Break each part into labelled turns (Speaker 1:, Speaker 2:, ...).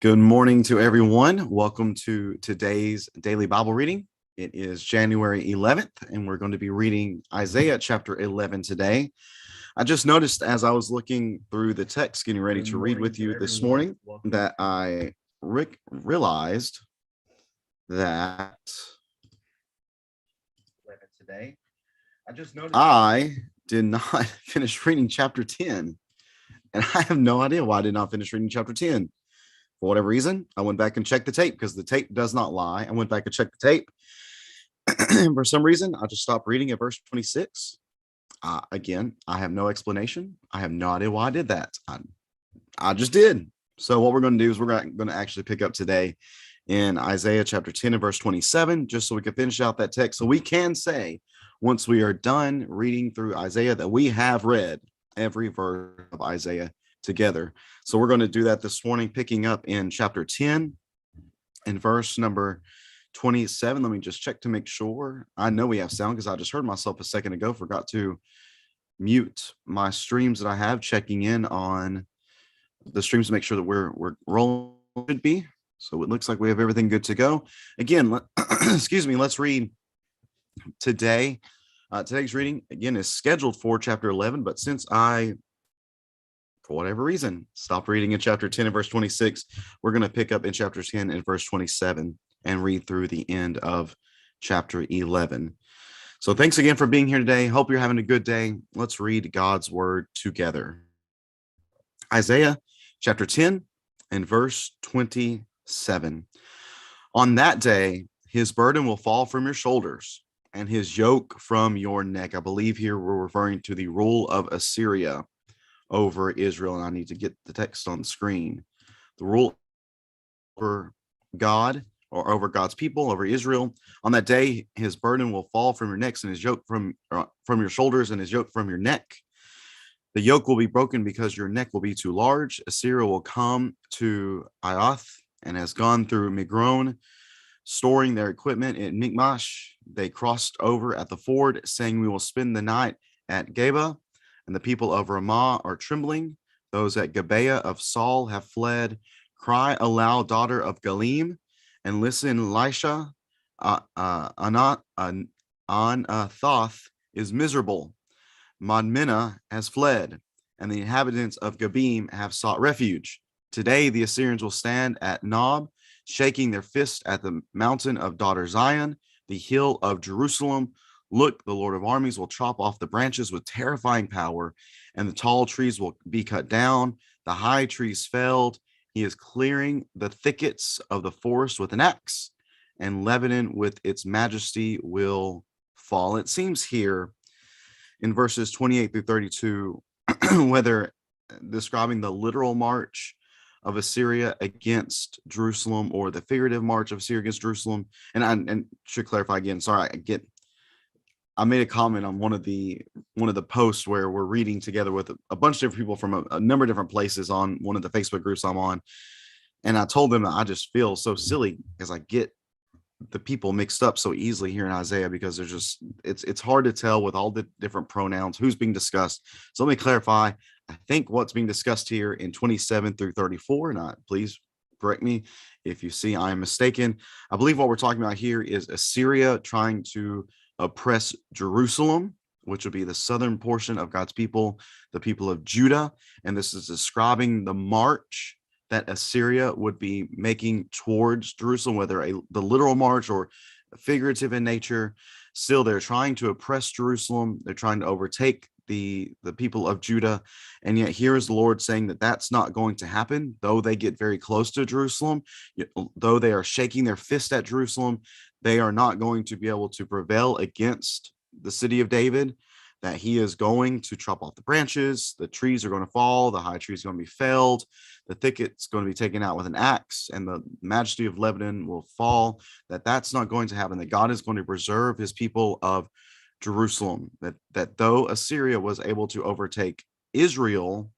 Speaker 1: Good morning to everyone. Welcome to today's daily Bible reading. It is January 11th, and we're going to be reading Isaiah chapter 11 today. I just noticed as I was looking through the text, getting ready to read with you this morning, that I realized that today, I did not finish reading chapter 10, and I have no idea why I did not finish reading chapter 10. For whatever reason, I went back and checked the tape because the tape does not lie. I went back and checked the tape. And for some reason, I just stopped reading at verse 26. Again, I have no explanation. I have no idea why I did that. I just did. So what we're going to do is we're going to actually pick up today in Isaiah chapter 10 and verse 27, just so we can finish out that text. So we can say, once we are done reading through Isaiah, that we have read every verse of Isaiah together. So we're going to do that this morning, picking up in chapter 10 and verse number 27. Let me just check to make sure. I know we have sound because I just heard myself a second ago. Forgot to mute my streams that I have, checking in on the streams to make sure that we're rolling. Should be. So it looks like we have everything good to go. Again, excuse me, let's read today. Today's reading, again, is scheduled for chapter 11, but since I, for whatever reason, stopped reading in chapter 10 and verse 26, we're going to pick up in chapter 10 and verse 27 and read through the end of chapter 11. So thanks again for being here today. Hope you're having a good day. Let's read God's word together. Isaiah chapter 10 and verse 27. On that day, his burden will fall from your shoulders and his yoke from your neck. I believe here we're referring to the rule of Assyria over Israel, and I need to get the text on the screen. The rule over God, or over God's people, over Israel. On that day, his burden will fall from your necks and his yoke from your shoulders and his yoke from your neck. The yoke will be broken because your neck will be too large. Assyria will come to Iath and has gone through Migron, storing their equipment in Michmash. They crossed over at the ford, saying, "We will spend the night at Geba." And the people of Ramah are trembling. Those at Gibeah of Saul have fled. Cry aloud, daughter of Galim, and listen, Elisha. Anathoth is miserable. Madmenah has fled, and the inhabitants of Gabim have sought refuge. Today the Assyrians will stand at Nob, shaking their fist at the mountain of daughter Zion, the hill of Jerusalem. Look, the Lord of armies will chop off the branches with terrifying power, and the tall trees will be cut down, the high trees felled. He is clearing the thickets of the forest with an axe, and Lebanon with its majesty will fall. It seems here in verses 28 through 32, whether describing the literal march of Assyria against Jerusalem or the figurative march of Assyria against Jerusalem. And should clarify again, sorry, I made a comment on one of the posts where we're reading together with a bunch of different people from a number of different places on one of the Facebook groups I'm on. And I told them that I just feel so silly because I get the people mixed up so easily here in Isaiah, because there's just, it's hard to tell with all the different pronouns who's being discussed. So let me clarify. I think what's being discussed here in 27 through 34, and please correct me if you see I am mistaken. I believe what we're talking about here is Assyria trying to oppress Jerusalem, which would be the southern portion of God's people, the people of Judah. And this is describing the march that Assyria would be making towards Jerusalem, whether the literal march or figurative in nature. Still, they're trying to oppress Jerusalem. They're trying to overtake the people of Judah. And yet here is the Lord saying that that's not going to happen, though they get very close to Jerusalem, though they are shaking their fist at Jerusalem. They are not going to be able to prevail against the city of David, that he is going to chop off the branches, the trees are going to fall, the high trees are going to be felled, the thicket's going to be taken out with an axe, and the majesty of Lebanon will fall, that's not going to happen, that God is going to preserve his people of Jerusalem, that though Assyria was able to overtake Israel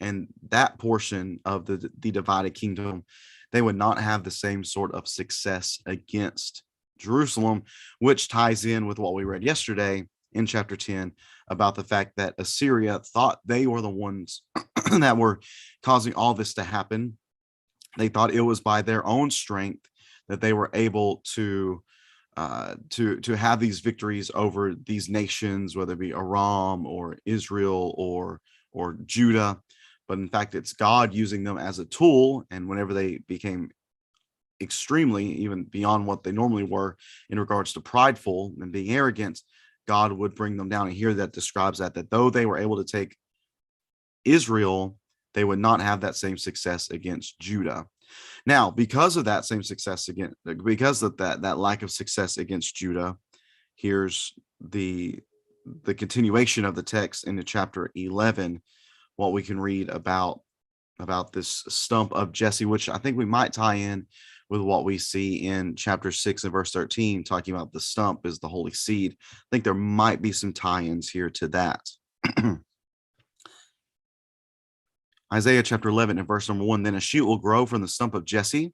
Speaker 1: and that portion of the divided kingdom, they would not have the same sort of success against Jerusalem, which ties in with what we read yesterday in chapter 10 about the fact that Assyria thought they were the ones that were causing all this to happen. They thought it was by their own strength that they were able to have these victories over these nations, whether it be Aram or Israel or Judah. But in fact, it's God using them as a tool. And whenever they became extremely, even beyond what they normally were in regards to prideful and being arrogant, God would bring them down. And here that describes that though they were able to take Israel, they would not have that same success against Judah. Now, because of that same success because of that lack of success against Judah, here's the continuation of the text into chapter 11, what we can read about this stump of Jesse, which I think we might tie in with what we see in chapter 6 and verse 13, talking about the stump is the holy seed. I think there might be some tie-ins here to that. Isaiah chapter 11 and verse number 1, then a shoot will grow from the stump of Jesse,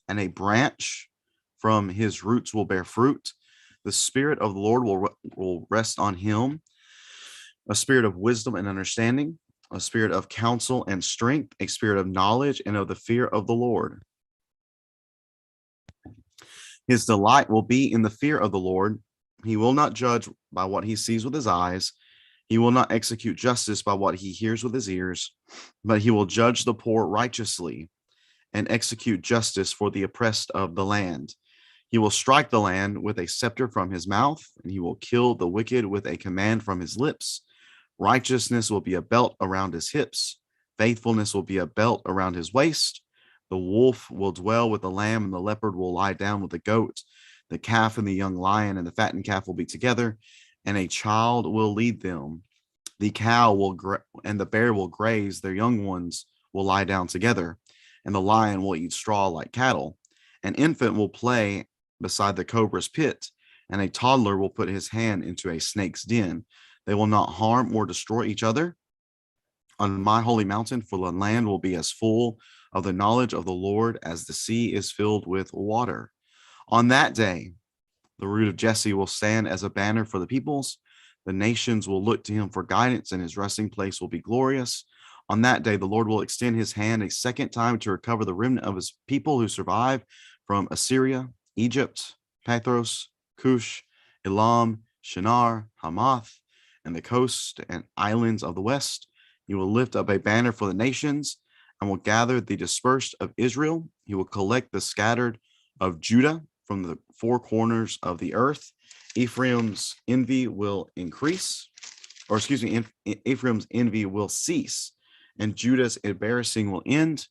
Speaker 1: and a branch from his roots will bear fruit. The Spirit of the Lord will rest on him, a spirit of wisdom and understanding, a spirit of counsel and strength, a spirit of knowledge and of the fear of the Lord. His delight will be in the fear of the Lord. He will not judge by what he sees with his eyes. He will not execute justice by what he hears with his ears, but he will judge the poor righteously and execute justice for the oppressed of the land. He will strike the land with a scepter from his mouth, and he will kill the wicked with a command from his lips. Righteousness will be a belt around his hips. Faithfulness will be a belt around his waist. The wolf will dwell with the lamb, and the leopard will lie down with the goat. The calf and the young lion and the fattened calf will be together, and a child will lead them. The cow and the bear will graze, their young ones will lie down together, and the lion will eat straw like cattle. An infant will play beside the cobra's pit, and a toddler will put his hand into a snake's den. They will not harm or destroy each other on my holy mountain, for the land will be as full of the knowledge of the Lord as the sea is filled with water. On that day, the root of Jesse will stand as a banner for the peoples. The nations will look to him for guidance, and his resting place will be glorious. On that day, the Lord will extend his hand a second time to recover the remnant of his people who survive from Assyria, Egypt, Pathros, Cush, Elam, Shinar, Hamath, and the coast and islands of the west. He will lift up a banner for the nations and will gather the dispersed of Israel. He will collect the scattered of Judah from the four corners of the earth. Ephraim's envy will increase, or excuse me, Ephraim's envy will cease, and Judah's embarrassing will end.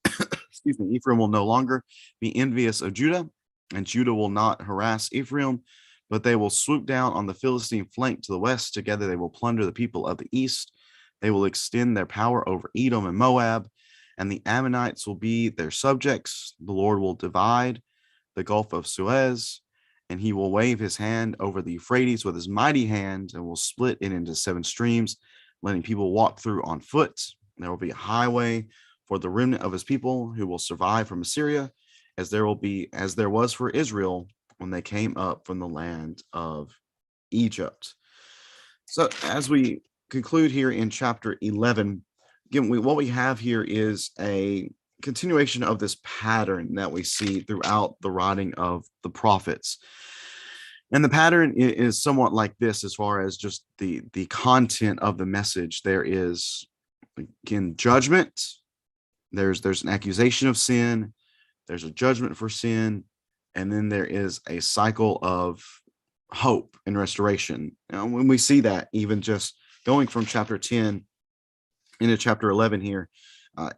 Speaker 1: Excuse me, Ephraim will no longer be envious of Judah, and Judah will not harass Ephraim, but they will swoop down on the Philistine flank to the west. Together they will plunder the people of the east. They will extend their power over Edom and Moab, and the Ammonites will be their subjects. The Lord will divide the Gulf of Suez, and he will wave his hand over the Euphrates with his mighty hand, and will split it into 7 streams, letting people walk through on foot. There will be a highway for the remnant of his people who will survive from Assyria, as there was for Israel when they came up from the land of Egypt. So as we conclude here in chapter 11, again, what we have here is a continuation of this pattern that we see throughout the writing of the prophets. And the pattern is somewhat like this as far as just the content of the message. There is, again, judgment. There's an accusation of sin. There's a judgment for sin. And then there is a cycle of hope and restoration. Now, when we see that, even just going from chapter 10 into chapter 11 here,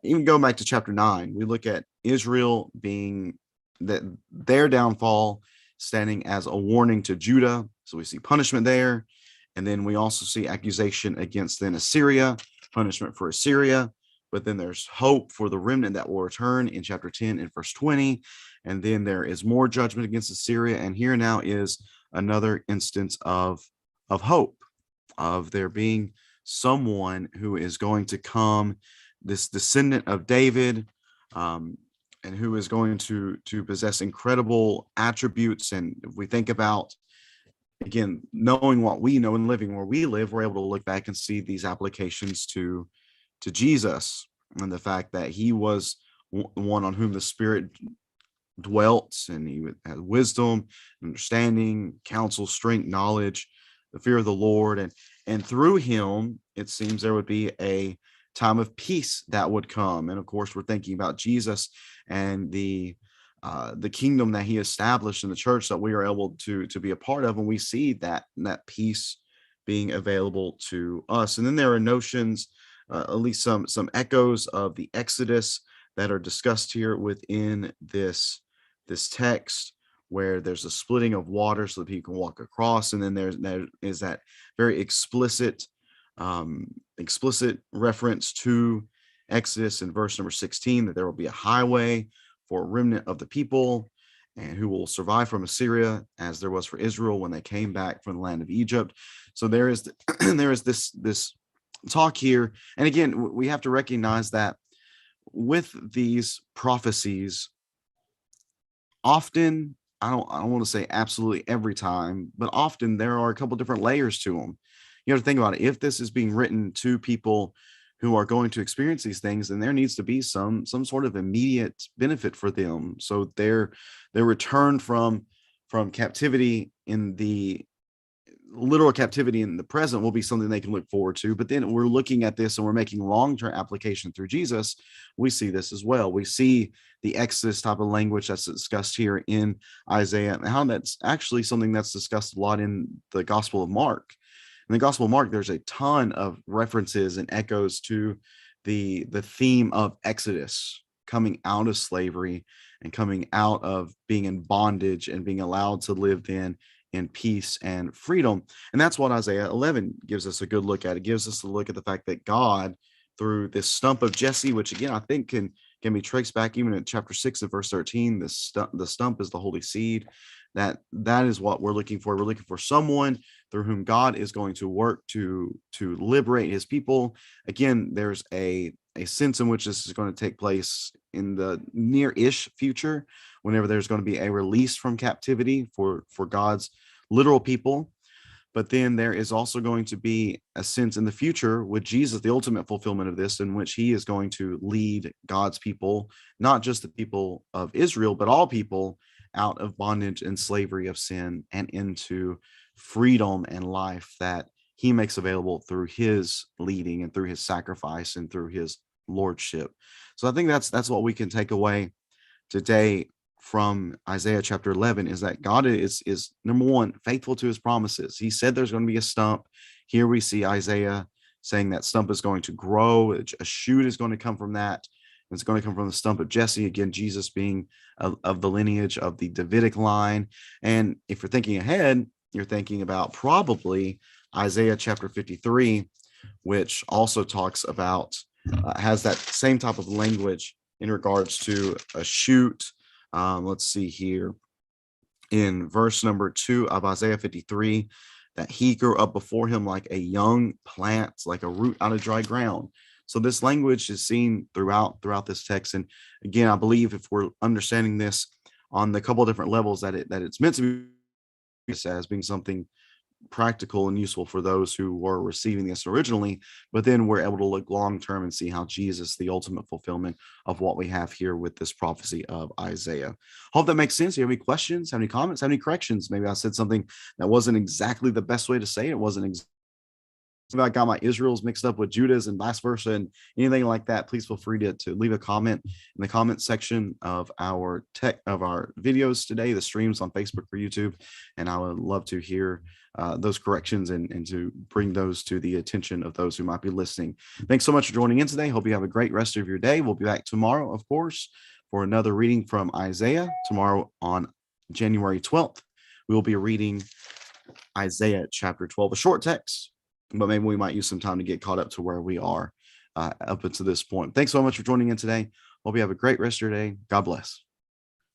Speaker 1: even going back to chapter 9, we look at Israel being their downfall standing as a warning to Judah. So we see punishment there. And then we also see accusation against then Assyria, punishment for Assyria. But then there's hope for the remnant that will return in chapter 10 and verse 20. And then there is more judgment against Assyria. And here now is another instance of hope, of there being someone who is going to come, this descendant of David, and who is going to possess incredible attributes. And if we think about, again, knowing what we know and living where we live, we're able to look back and see these applications to Jesus, and the fact that he was one on whom the Spirit dwelt, and he had wisdom, understanding, counsel, strength, knowledge, the fear of the Lord, and through him, it seems there would be a time of peace that would come. And of course, we're thinking about Jesus and the kingdom that he established in the church that we are able to be a part of, and we see that peace being available to us. And then there are notions, at least some echoes of the Exodus that are discussed here within this text, where there's a splitting of water so that people can walk across, and then there is that very explicit reference to Exodus in verse number 16, that there will be a highway for a remnant of the people, and who will survive from Assyria, as there was for Israel when they came back from the land of Egypt. So there is there is this talk here, and again, we have to recognize that with these prophecies, often, I don't want to say absolutely every time, but often there are a couple different layers to them. You have to think about it. If this is being written to people who are going to experience these things, then there needs to be some sort of immediate benefit for them. So their return from captivity, in the literal captivity in the present, will be something they can look forward to. But then we're looking at this and we're making long-term application through Jesus. We see this as well. We see the Exodus type of language that's discussed here in Isaiah, and how that's actually something that's discussed a lot in the Gospel of Mark. In the Gospel of Mark, there's a ton of references and echoes to the theme of Exodus, coming out of slavery and coming out of being in bondage and being allowed to live in peace and freedom. And that's what Isaiah 11 gives us a good look at. It gives us a look at the fact that God, through this stump of Jesse, which again I think can be traced back even in chapter 6 of verse 13, the stump is the holy seed. That is what we're looking for. We're looking for someone through whom God is going to work to liberate his people. Again, there's a sense in which this is going to take place in the near-ish future, whenever there's going to be a release from captivity for God's literal people. But then there is also going to be a sense in the future with Jesus, the ultimate fulfillment of this, in which he is going to lead God's people, not just the people of Israel, but all people, out of bondage and slavery of sin and into freedom and life that he makes available through his leading and through his sacrifice and through his lordship. So I think that's what we can take away today from Isaiah chapter 11, is that God is number one, faithful to his promises. He said there's going to be a stump. Here we see Isaiah saying that stump is going to grow. A shoot is going to come from that. It's going to come from the stump of Jesse. Again, Jesus being of the lineage of the Davidic line. And if you're thinking ahead, you're thinking about probably Isaiah chapter 53, which also talks about, has that same type of language in regards to a shoot. Let's see here in verse number 2 of Isaiah 53, that he grew up before him like a young plant, like a root out of dry ground. So this language is seen throughout this text. And again, I believe if we're understanding this on the couple of different levels, that it's meant to be as being something practical and useful for those who were receiving this originally, but then we're able to look long term and see how Jesus, the ultimate fulfillment of what we have here with this prophecy of Isaiah. Hope that makes sense. Do you have any questions, have any comments, have any corrections? Maybe I said something that wasn't exactly the best way to say it. Wasn't I got my Israel's mixed up with Judah's and vice versa, and anything like that, please feel free to leave a comment in the comment section of our videos today, the streams on Facebook or YouTube, and I would love to hear those corrections and to bring those to the attention of those who might be listening. Thanks so much for joining in today. Hope you have a great rest of your day. We'll be back tomorrow, of course, for another reading from Isaiah. Tomorrow on January 12th, we will be reading Isaiah chapter 12, a short text, but maybe we might use some time to get caught up to where we are up until this point. Thanks so much for joining in today. Hope you have a great rest of your day. God bless.